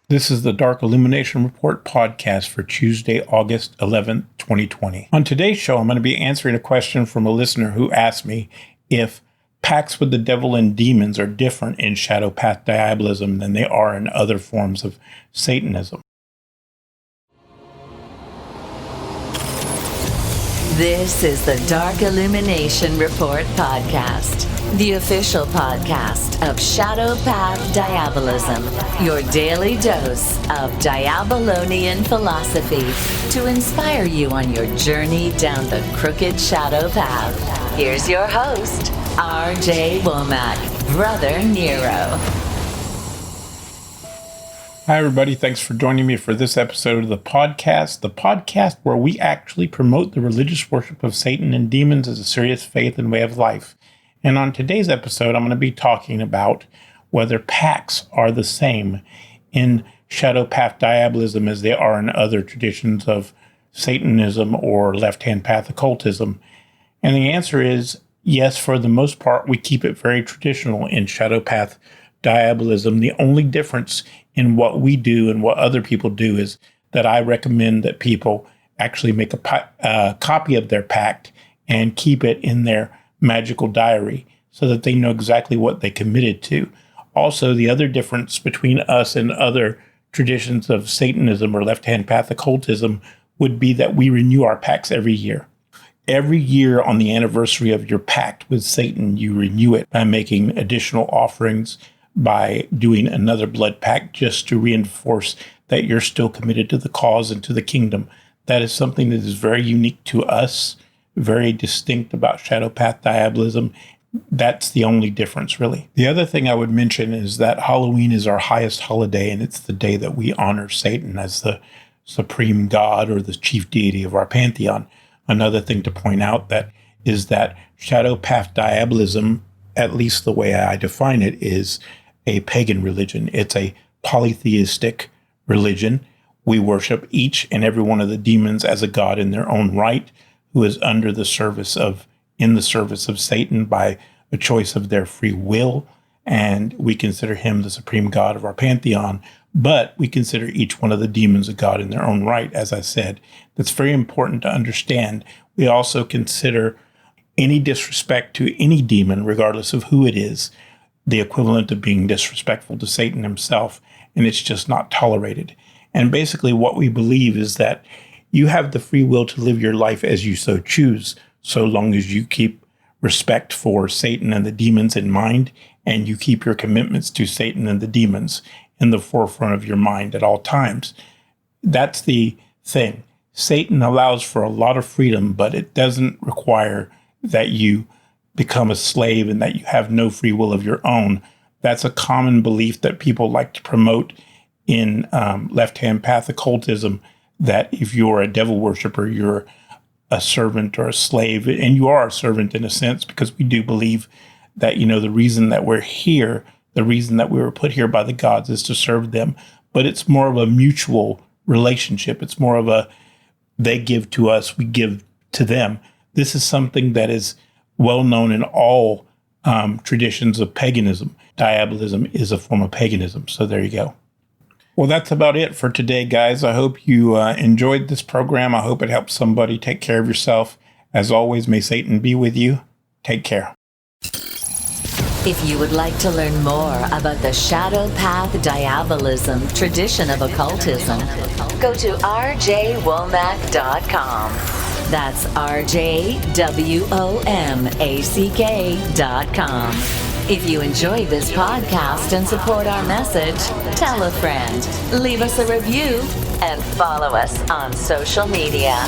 This is the Dark Illumination Report podcast for Tuesday, August 11th, 2020. On today's show, I'm going to be answering a question from a listener who asked me if pacts with the devil and demons are different in Shadow Path Diabolism than they are in other forms of Satanism. This is the Dark Illumination Report podcast, the official podcast of Shadow Path Diabolism, your daily dose of Diabolonian philosophy to inspire you on your journey down the crooked shadow path. Here's your host, R.J. Womack, Brother Nero. Hi, everybody. Thanks for joining me for this episode of the podcast where we actually promote the religious worship of Satan and demons as a serious faith and way of life. And on today's episode, I'm going to be talking about whether pacts are the same in Shadow Path Diabolism as they are in other traditions of Satanism or left-hand path occultism. And the answer is yes, for the most part, we keep it very traditional in Shadow Path Diabolism. The only difference in what we do and what other people do is that I recommend that people actually make a copy of their pact and keep it in their magical diary so that they know exactly what they committed to. Also, the other difference between us and other traditions of Satanism or left-hand path occultism would be that we renew our pacts every year. Every year on the anniversary of your pact with Satan, you renew it by making additional offerings, by doing another blood pact just to reinforce that you're still committed to the cause and to the kingdom. That is something that is very unique to us, very distinct about Shadow Path Diabolism. That's the only difference, really. The other thing I would mention is that Halloween is our highest holiday, and it's the day that we honor Satan as the supreme god or the chief deity of our pantheon. Another thing to point out that is that Shadow Path Diabolism, at least the way I define it, is a pagan religion. It's a polytheistic religion. We worship each and every one of the demons as a god in their own right, who is in the service of Satan by a choice of their free will. And we consider him the supreme god of our pantheon, but we consider each one of the demons a god in their own right, as I said. That's very important to understand. We also consider any disrespect to any demon, regardless of who it is, the equivalent of being disrespectful to Satan himself, and it's just not tolerated. And basically what we believe is that you have the free will to live your life as you so choose, so long as you keep respect for Satan and the demons in mind, and you keep your commitments to Satan and the demons in the forefront of your mind at all times. That's the thing. Satan allows for a lot of freedom, but it doesn't require that you become a slave and that you have no free will of your own. That's a common belief that people like to promote in left-hand path occultism, that if you're a devil worshiper, you're a servant or a slave. And you are a servant in a sense, because we do believe that, the reason that we're here, the reason that we were put here by the gods is to serve them. But it's more of a mutual relationship. It's more of a, they give to us, we give to them. This is something that is well known in all traditions of paganism. Diabolism is a form of paganism. So there you go. Well, that's about it for today, guys. I hope you enjoyed this program. I hope it helps somebody. Take care of yourself. As always, may Satan be with you. Take care. If you would like to learn more about the Shadow Path Diabolism tradition of occultism, go to rjwomack.com. That's rjwomack.com. If you enjoyed this podcast and support our message, tell a friend, leave us a review, and follow us on social media.